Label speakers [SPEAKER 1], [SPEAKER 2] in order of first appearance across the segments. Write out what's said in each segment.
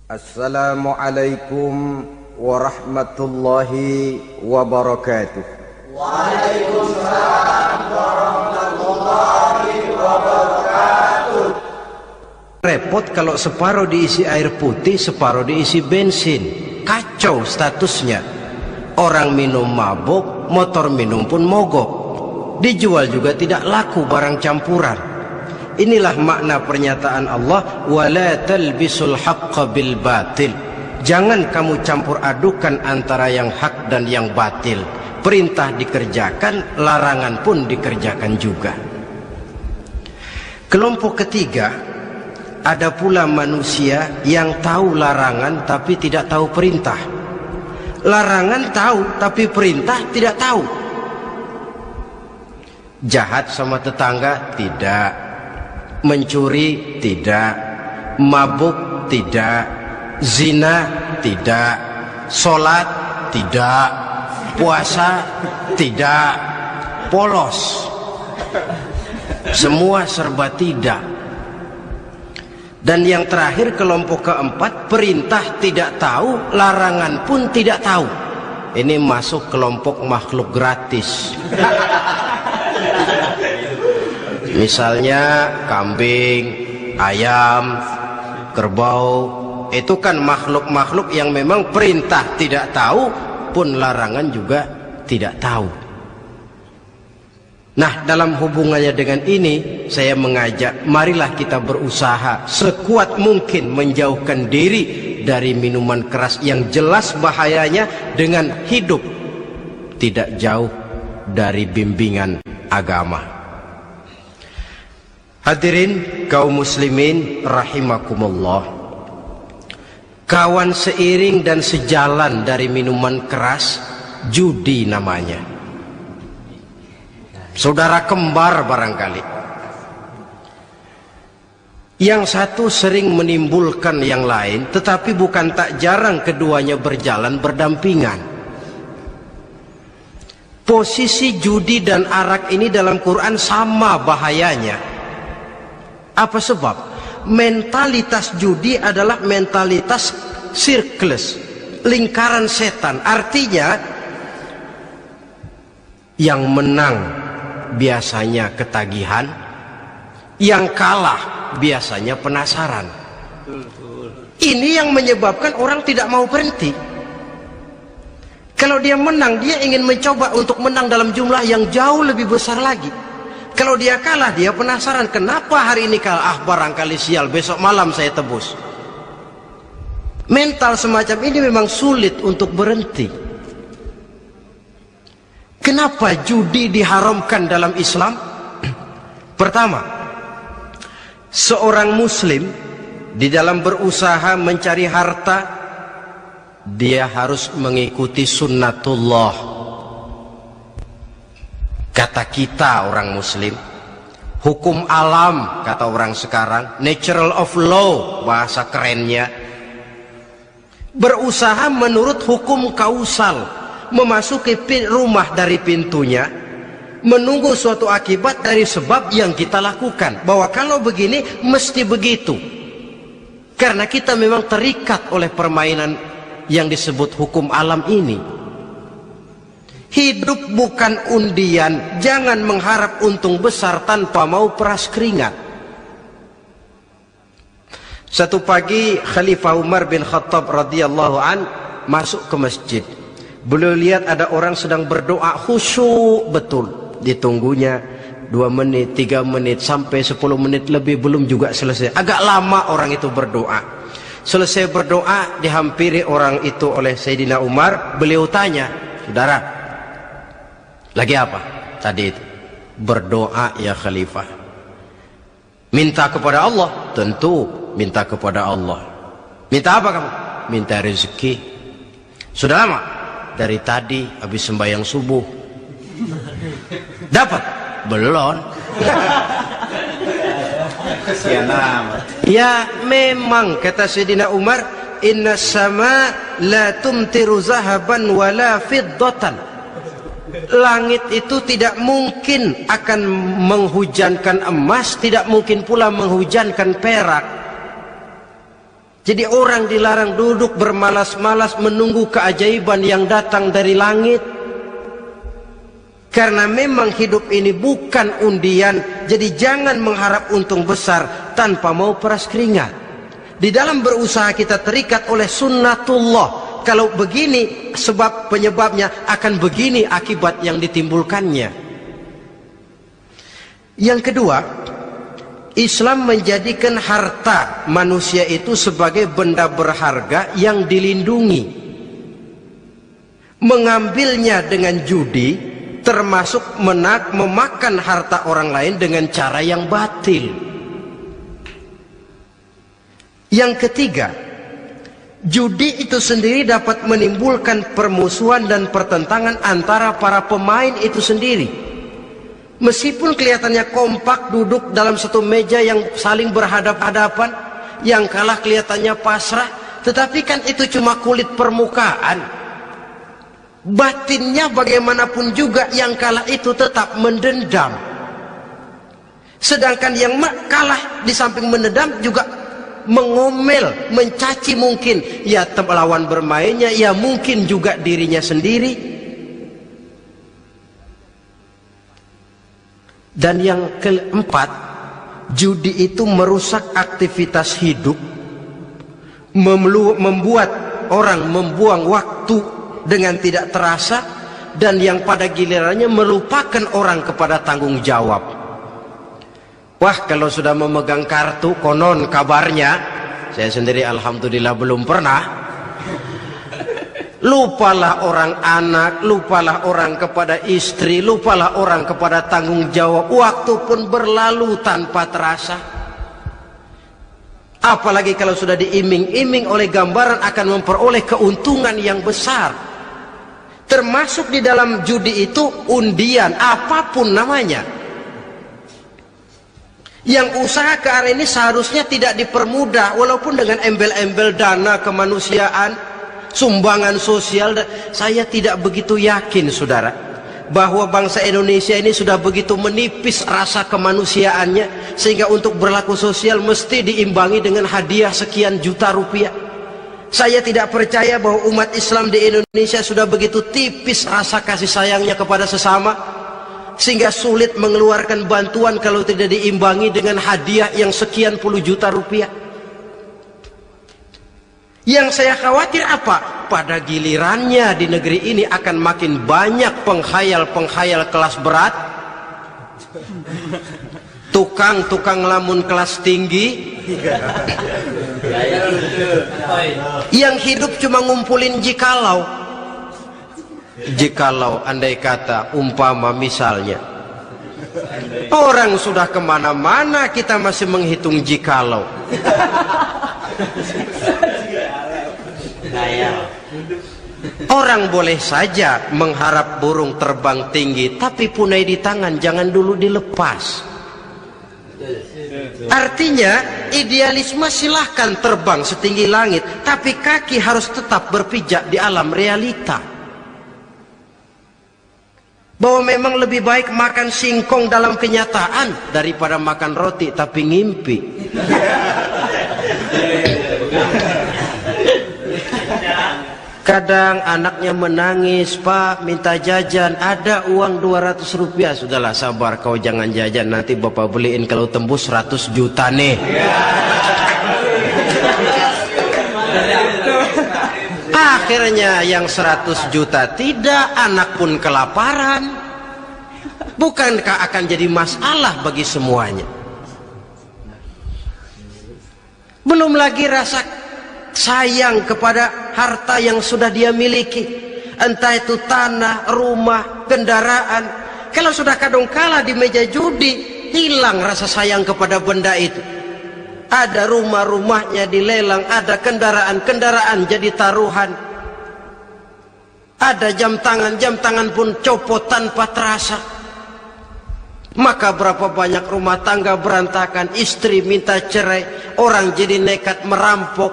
[SPEAKER 1] Assalamualaikum warahmatullahi wabarakatuh.
[SPEAKER 2] Waalaikumsalam warahmatullahi wabarakatuh.
[SPEAKER 3] Repot kalau separuh diisi air putih, separuh diisi bensin. Kacau statusnya. Orang minum mabuk, motor minum pun mogok. Dijual juga tidak laku barang campuran. Inilah makna pernyataan Allah, wala talbisul haqqa bil batil. Jangan kamu campur adukan antara yang hak dan yang batil. Perintah dikerjakan, larangan pun dikerjakan juga. Kelompok ketiga, ada pula manusia yang tahu larangan tapi tidak tahu perintah. Larangan tahu tapi perintah tidak tahu. Jahat sama tetangga tidak. Mencuri tidak, mabuk tidak, zina tidak, sholat tidak, puasa tidak, polos, semua serba tidak. Dan yang terakhir, kelompok keempat, perintah tidak tahu, larangan pun tidak tahu. Ini masuk kelompok makhluk gratis. Misalnya kambing, ayam, kerbau, itu kan makhluk-makhluk yang memang perintah tidak tahu pun larangan juga tidak tahu. Nah, dalam hubungannya dengan ini saya mengajak, marilah kita berusaha sekuat mungkin menjauhkan diri dari minuman keras yang jelas bahayanya dengan hidup tidak jauh dari bimbingan agama. Hadirin kaum muslimin rahimakumullah. Kawan seiring dan sejalan dari minuman keras, judi namanya. Saudara kembar barangkali. Yang satu sering menimbulkan yang lain, tetapi bukan tak jarang keduanya berjalan berdampingan. Posisi judi dan arak ini dalam Quran sama bahayanya. Apa sebab? Mentalitas judi adalah mentalitas sirkeless, lingkaran setan. Artinya yang menang biasanya ketagihan, yang kalah biasanya penasaran. Ini yang menyebabkan orang tidak mau berhenti. Kalau dia menang, dia ingin mencoba untuk menang dalam jumlah yang jauh lebih besar lagi. Kalau dia kalah, dia penasaran, kenapa hari ini kalah? Barangkali sial, besok malam saya tebus. Mental semacam ini memang sulit untuk berhenti. Kenapa judi diharamkan dalam Islam? Pertama, seorang muslim di dalam berusaha mencari harta, dia harus mengikuti sunnatullah. Kata kita orang muslim, hukum alam kata orang sekarang, natural of law bahasa kerennya. Berusaha menurut hukum kausal, memasuki rumah dari pintunya, menunggu suatu akibat dari sebab yang kita lakukan, bahwa kalau begini mesti begitu. Karena kita memang terikat oleh permainan yang disebut hukum alam ini. Hidup bukan undian, jangan mengharap untung besar tanpa mau peras keringat. Satu pagi Khalifah Umar bin Khattab radhiyallahu an masuk ke masjid. Beliau lihat ada orang sedang berdoa khusyuk betul. Ditunggunya 2 menit, 3 menit, sampai 10 menit lebih belum juga selesai. Agak lama orang itu berdoa. Selesai berdoa, dihampiri orang itu oleh Sayyidina Umar. Beliau tanya, saudara, lagi apa tadi itu? Berdoa ya Khalifah. Minta kepada Allah? Tentu minta kepada Allah. Minta apa kamu? Minta rezeki. Sudah lama? Dari tadi habis sembahyang subuh. Dapat? Belum. Ya memang kata Sayyidina Umar, inna sama la tumtiru zahaban wala fiddatan. Langit itu tidak mungkin akan menghujankan emas, tidak mungkin pula menghujankan perak. Jadi orang dilarang duduk bermalas-malas menunggu keajaiban yang datang dari langit. Karena memang hidup ini bukan undian. Jadi jangan mengharap untung besar tanpa mau peras keringat. Di dalam berusaha kita terikat oleh sunnatullah. Kalau begini sebab penyebabnya, akan begini akibat yang ditimbulkannya. Yang kedua, Islam menjadikan harta manusia itu sebagai benda berharga yang dilindungi. Mengambilnya dengan judi termasuk memakan harta orang lain dengan cara yang batil. Yang ketiga, judi itu sendiri dapat menimbulkan permusuhan dan pertentangan antara para pemain itu sendiri. Meskipun kelihatannya kompak duduk dalam satu meja yang saling berhadap-hadapan, yang kalah kelihatannya pasrah, tetapi kan itu cuma kulit permukaan. Batinnya bagaimanapun juga yang kalah itu tetap mendendam. Sedangkan yang kalah di samping mendendam juga mengomel, mencaci mungkin ya lawan bermainnya, ya mungkin juga dirinya sendiri. Dan yang keempat, judi itu merusak aktivitas hidup, membuat orang membuang waktu dengan tidak terasa, dan yang pada gilirannya melupakan orang kepada tanggung jawab. Wah, kalau sudah memegang kartu, konon kabarnya, saya sendiri alhamdulillah belum pernah, lupalah orang anak, lupalah orang kepada istri, lupalah orang kepada tanggung jawab. Waktu pun berlalu tanpa terasa. Apalagi kalau sudah diiming-iming oleh gambaran akan memperoleh keuntungan yang besar. Termasuk di dalam judi itu undian, apapun namanya. Yang usaha ke arah ini seharusnya tidak dipermudah, walaupun dengan embel-embel dana kemanusiaan, sumbangan sosial. Saya tidak begitu yakin, saudara, bahwa bangsa Indonesia ini sudah begitu menipis rasa kemanusiaannya sehingga untuk berlaku sosial mesti diimbangi dengan hadiah sekian juta rupiah. Saya tidak percaya bahwa umat Islam di Indonesia sudah begitu tipis rasa kasih sayangnya kepada sesama sehingga sulit mengeluarkan bantuan kalau tidak diimbangi dengan hadiah yang sekian puluh juta rupiah. Yang saya khawatir apa? Pada gilirannya di negeri ini akan makin banyak penghayal-penghayal kelas berat, tukang-tukang lamun kelas tinggi, yang hidup cuma ngumpulin jikalau. Jikalau, andai kata, umpama misalnya, orang sudah kemana-mana kita masih menghitung jikalau. Orang boleh saja mengharap burung terbang tinggi, tapi punai di tangan jangan dulu dilepas. Artinya idealisme silahkan terbang setinggi langit, tapi kaki harus tetap berpijak di alam realita. Bahwa memang lebih baik makan singkong dalam kenyataan daripada makan roti tapi ngimpi. Kadang anaknya menangis, Pak minta jajan, ada uang 200 rupiah. Sudahlah sabar, kau jangan jajan, nanti bapak beliin kalau tembus 100 juta nih. Akhirnya yang 100 juta tidak, anak pun kelaparan. Bukankah akan jadi masalah bagi semuanya? Belum lagi rasa sayang kepada harta yang sudah dia miliki, entah itu tanah, rumah, kendaraan. Kalau sudah kadangkala di meja judi, hilang rasa sayang kepada benda itu. Ada rumah-rumahnya dilelang, ada kendaraan-kendaraan jadi taruhan, ada jam tangan pun copot tanpa terasa. Maka berapa banyak rumah tangga berantakan, istri minta cerai, orang jadi nekat merampok,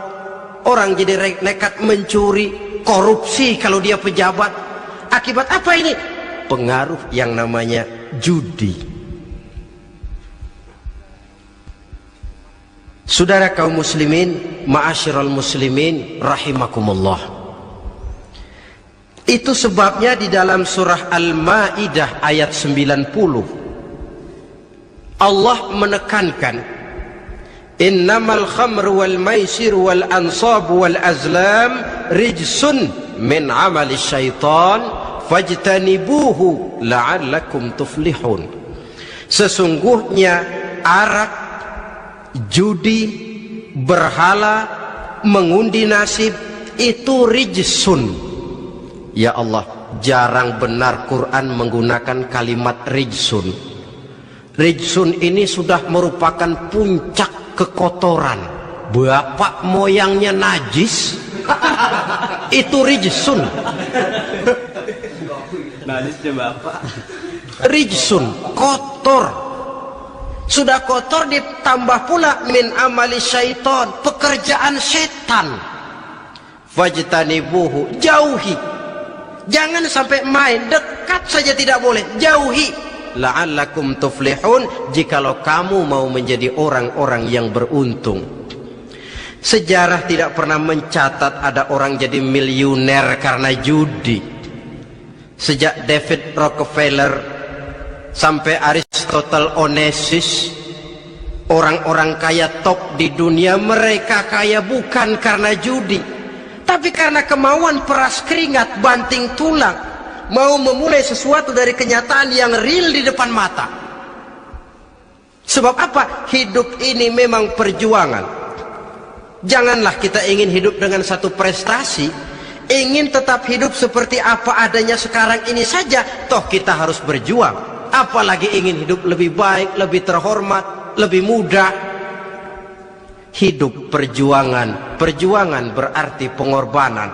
[SPEAKER 3] orang jadi nekat mencuri, korupsi kalau dia pejabat. Akibat apa ini? Pengaruh yang namanya judi. Saudara kaum muslimin, ma'asyiral muslimin rahimakumullah. Itu sebabnya di dalam surah Al-Maidah ayat 90 Allah menekankan, innamal khamru wal maisiru wal ansabu wal azlam rijsun min amali syaitan fajtanibuhu la'allakum tuflihun. Sesungguhnya arak, judi, berhala, mengundi nasib itu rijsun. Ya Allah, jarang benar Quran menggunakan kalimat rijsun. Rijsun ini sudah merupakan puncak kekotoran. Bapak moyangnya najis, itu rijsun.
[SPEAKER 2] Najisnya bapak.
[SPEAKER 3] Rijsun, kotor. Sudah kotor ditambah pula min amali syaitan, pekerjaan setan. Fajtanibuhu, jauhi. Jangan sampai main, dekat saja tidak boleh, jauhi. La'allakum tuflihun, jikalau kamu mau menjadi orang-orang yang beruntung. Sejarah tidak pernah mencatat ada orang jadi miliuner karena judi. Sejak David Rockefeller sampai Aristotle Onassis, orang-orang kaya top di dunia, mereka kaya bukan karena judi, tapi karena kemauan peras keringat, banting tulang, mau memulai sesuatu dari kenyataan yang real di depan mata. Sebab apa? Hidup ini memang perjuangan. Janganlah kita ingin hidup dengan satu prestasi, ingin tetap hidup seperti apa adanya sekarang ini saja, toh kita harus berjuang. Apalagi ingin hidup lebih baik, lebih terhormat, lebih mudah. Hidup perjuangan. Perjuangan berarti pengorbanan.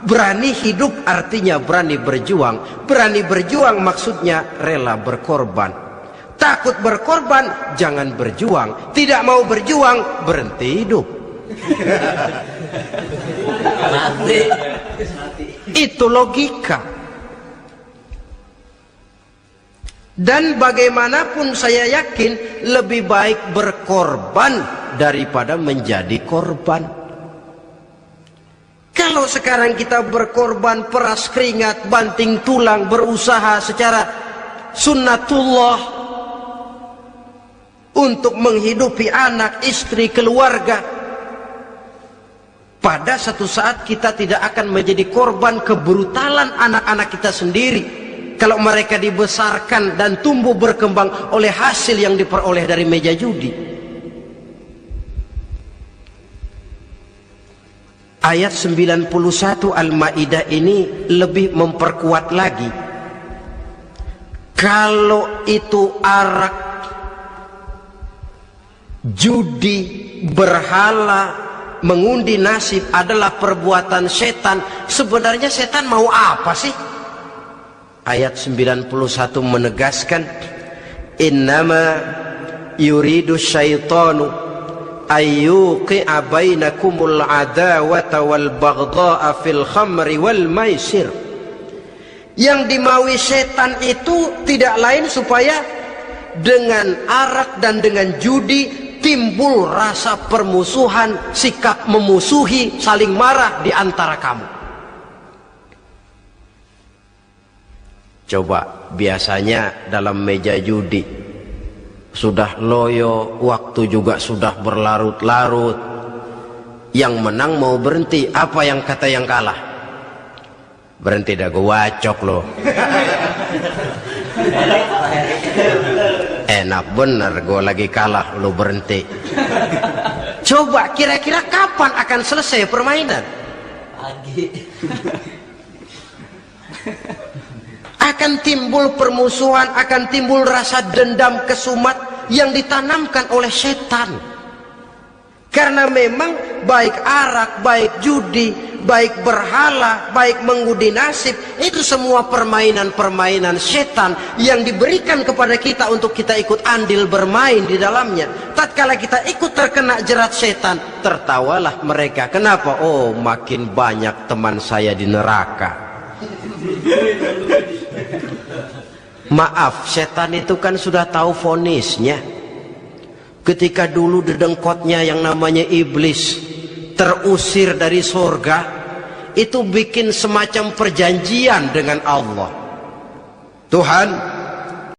[SPEAKER 3] Berani hidup artinya berani berjuang. Berani berjuang maksudnya rela berkorban. Takut berkorban, jangan berjuang. Tidak mau berjuang, berhenti hidup. Itu logika. Dan bagaimanapun saya yakin lebih baik berkorban daripada menjadi korban. Kalau sekarang kita berkorban, peras keringat, banting tulang, berusaha secara sunnatullah untuk menghidupi anak, istri, keluarga, pada satu saat kita tidak akan menjadi korban kebrutalan anak-anak kita sendiri. Kalau mereka dibesarkan dan tumbuh berkembang oleh hasil yang diperoleh dari meja judi. Ayat 91 Al-Maidah ini lebih memperkuat lagi. Kalau itu arak, judi, berhala, mengundi nasib adalah perbuatan setan, sebenarnya setan mau apa sih? Ayat 91 menegaskan, innama yuridu syaitanu ayyuqi'a bainakumul adawata wal baghdha'a fil khamri wal maisir. Yang dimaui setan itu tidak lain supaya dengan arak dan dengan judi timbul rasa permusuhan, sikap memusuhi, saling marah di antara kamu. Coba, biasanya dalam meja judi sudah loyo, waktu juga sudah berlarut-larut. Yang menang mau berhenti, apa yang kata yang kalah? Berhenti dah, gue wacok loh. Enak bener, gue lagi kalah, lo berhenti. Coba, kira-kira kapan akan selesai permainan? Pagi. Akan timbul permusuhan, akan timbul rasa dendam kesumat yang ditanamkan oleh setan. Karena memang baik arak, baik judi, baik berhala, baik mengundi nasib, itu semua permainan-permainan setan yang diberikan kepada kita untuk kita ikut andil bermain di dalamnya. Tatkala kita ikut terkena jerat setan, tertawalah mereka. Kenapa? Oh, makin banyak teman saya di neraka. Maaf, setan itu kan sudah tahu vonisnya. ketika dulu dedengkotnya yang namanya iblis terusir dari surga, itu bikin semacam perjanjian dengan Allah. Tuhan,